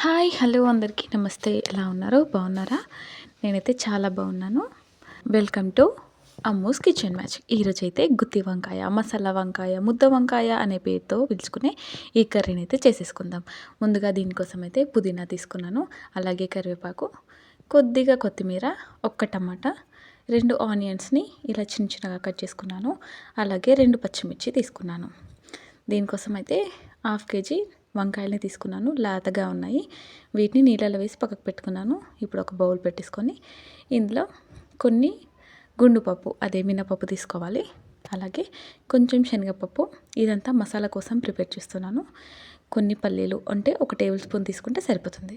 Hi hello అందరికీ నమస్తే. ఎలా ఉన్నారు? బాగున్నారా? నేనైతే చాలా బాగున్నాను. Welcome to Ammu's kitchen magic. ఈరోజైతే గుత్తి వంకాయ, మసాలా వంకాయ, ముద్ద వంకాయ అనే పేరుతో పిలుచుకునే ఈ కర్రీని అయితే చేసేసుకుందాం. ముందుగా దీనికోసం అయితే పుదీనా తీసుకున్నాను, అలాగే కరివేపాకు, కొద్దిగా కొత్తిమీర, ఒక్క టమాటా, 2 ఆనియన్స్ని ఇలా చిన్న చిన్నగా కట్ చేసుకున్నాను, అలాగే 2 పచ్చిమిర్చి తీసుకున్నాను. దీనికోసం అయితే 1/2 కేజీ వంకాయలని తీసుకున్నాను, లేతగా ఉన్నాయి. వీటిని నీళ్ళలో వేసి పక్కకు పెట్టుకున్నాను. ఇప్పుడు ఒక బౌల్ పెట్టేసుకొని ఇందులో కొన్ని గుండు పప్పు, అదే మినపప్పు తీసుకోవాలి, అలాగే కొంచెం శనగపప్పు. ఇదంతా మసాలా కోసం ప్రిపేర్ చేస్తున్నాను. కొన్ని పల్లీలు అంటే 1 టేబుల్ స్పూన్ తీసుకుంటే సరిపోతుంది.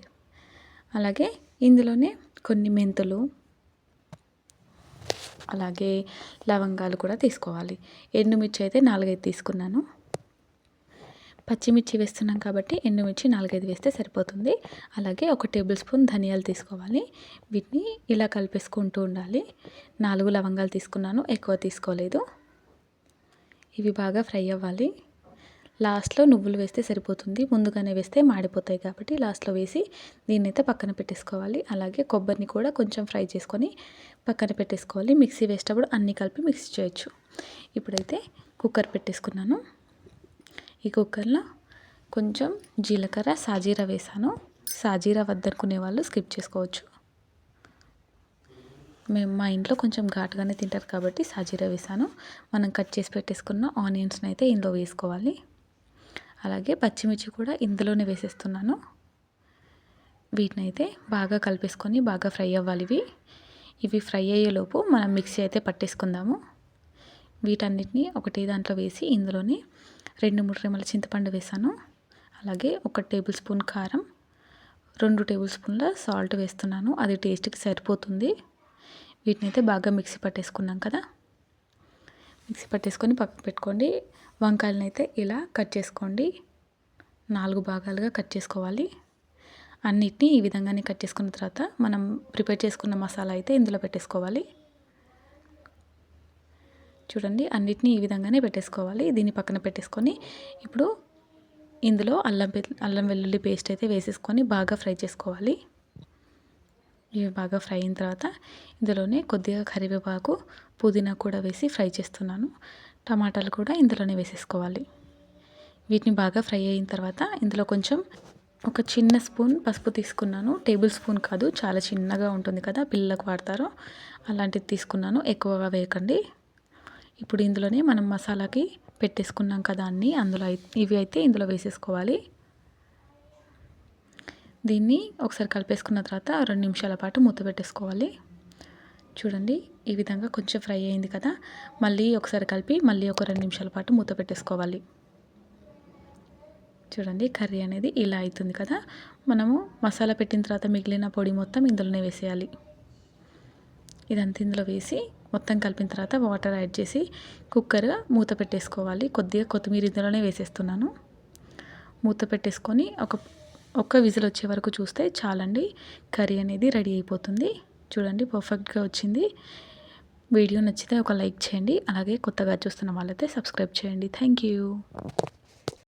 అలాగే ఇందులోనే కొన్ని మెంతులు, అలాగే లవంగాలు కూడా తీసుకోవాలి. ఎండుమిర్చి అయితే 4, 5 తీసుకున్నాను. పచ్చిమిర్చి వేస్తున్నాం కాబట్టి ఎండుమిర్చి 4, 5 వేస్తే సరిపోతుంది. అలాగే 1 టేబుల్ స్పూన్ ధనియాలు తీసుకోవాలి. వీటిని ఇలా కలిపేసుకుంటూ ఉండాలి. 4 లవంగాలు తీసుకున్నాను, ఎక్కువ తీసుకోలేదు. ఇవి బాగా ఫ్రై అవ్వాలి. లాస్ట్లో నువ్వులు వేస్తే సరిపోతుంది, ముందుగానే వేస్తే మాడిపోతాయి కాబట్టి లాస్ట్లో వేసి దీన్నైతే పక్కన పెట్టేసుకోవాలి. అలాగే కొబ్బరిని కూడా కొంచెం ఫ్రై చేసుకొని పక్కన పెట్టేసుకోవాలి. మిక్సీ వేసేటప్పుడు అన్నీ కలిపి మిక్స్ చేయొచ్చు. ఇప్పుడైతే కుక్కర్ పెట్టేసుకున్నాను. ఈ కుక్కర్లో కొంచెం జీలకర్ర, సాజీరా వేసాను. సాజీరా వద్దనుకునే వాళ్ళు స్కిప్ చేసుకోవచ్చు. మా ఇంట్లో కొంచెం ఘాటుగానే తింటారు కాబట్టి సాజీరా వేసాను. మనం కట్ చేసి పెట్టేసుకున్న ఆనియన్స్ని అయితే ఇందులో వేసుకోవాలి. అలాగే పచ్చిమిర్చి కూడా ఇందులోనే వేసేస్తున్నాను. వీటిని అయితే బాగా కలిపేసుకొని బాగా ఫ్రై అవ్వాలి. ఇవి ఫ్రై అయ్యేలోపు మనం మిక్సీ అయితే పట్టేసుకుందాము. వీటన్నిటిని ఒకటే దాంట్లో వేసి ఇందులోనే 2-3 రెమ్మల చింతపండు వేసాను. అలాగే 1 టేబుల్ స్పూన్ కారం, 2 టేబుల్ స్పూన్ల సాల్ట్ వేస్తున్నాను. అది టేస్ట్కి సరిపోతుంది. వీటిని అయితే బాగా మిక్సీ పట్టేసుకున్నాం కదా, మిక్సీ పట్టేసుకొని పక్కకు పెట్టుకోండి. వంకాయలను అయితే ఇలా కట్ చేసుకోండి. 4 భాగాలుగా కట్ చేసుకోవాలి. అన్నిటినీ ఈ విధంగానే కట్ చేసుకున్న తర్వాత మనం ప్రిపేర్ చేసుకున్న మసాలా అయితే ఇందులో పెట్టేసుకోవాలి. చూడండి, అన్నిటినీ ఈ విధంగానే పెట్టేసుకోవాలి. దీన్ని పక్కన పెట్టేసుకొని ఇప్పుడు ఇందులో అల్లం వెల్లుల్లి పేస్ట్ అయితే వేసేసుకొని బాగా ఫ్రై చేసుకోవాలి. ఇవి బాగా ఫ్రై అయిన తర్వాత ఇందులోనే కొద్దిగా కరివేపాకు, పుదీనా కూడా వేసి ఫ్రై చేస్తున్నాను. టమాటాలు కూడా ఇందులోనే వేసేసుకోవాలి. వీటిని బాగా ఫ్రై అయిన తర్వాత ఇందులో కొంచెం ఒక చిన్న స్పూన్ పసుపు తీసుకున్నాను. టేబుల్ స్పూన్ కాదు, చాలా చిన్నగా ఉంటుంది కదా, పిల్లలకు వాడతారు, అలాంటిది తీసుకున్నాను. ఎక్కువగా వేయకండి. ఇప్పుడు ఇందులోనే మనం మసాలాకి పెట్టేసుకున్నాం కదా అన్నీ, అందులో ఇవి అయితే ఇందులో వేసేసుకోవాలి. దీన్ని ఒకసారి కలిపేసుకున్న తర్వాత 2 నిమిషాల పాటు మూత పెట్టేసుకోవాలి. చూడండి, ఈ విధంగా కొంచెం ఫ్రై అయింది కదా, మళ్ళీ ఒకసారి కలిపి మళ్ళీ ఒక 2 నిమిషాల పాటు మూత పెట్టేసుకోవాలి. చూడండి, కర్రీ అనేది ఇలా అవుతుంది కదా. మనము మసాలా పెట్టిన తర్వాత మిగిలిన పొడి మొత్తం ఇందులోనే వేసేయాలి. ఇదంతా ఇందులో వేసి మొత్తం కలిపిన తర్వాత వాటర్ యాడ్ చేసి కుక్కర్ మూత పెట్టేసుకోవాలి. కొద్దిగా కొత్తిమీర ఇందులోనే వేసేస్తున్నాను. మూత పెట్టేసుకొని ఒక్క విజిల్ వచ్చే వరకు చూస్తే చాలండి, కర్రీ అనేది రెడీ అయిపోతుంది. చూడండి, పర్ఫెక్ట్గా వచ్చింది. వీడియో నచ్చితే ఒక లైక్ చేయండి. అలాగే కొత్తగా చూస్తున్న వాళ్ళైతే సబ్స్క్రైబ్ చేయండి. Thank you.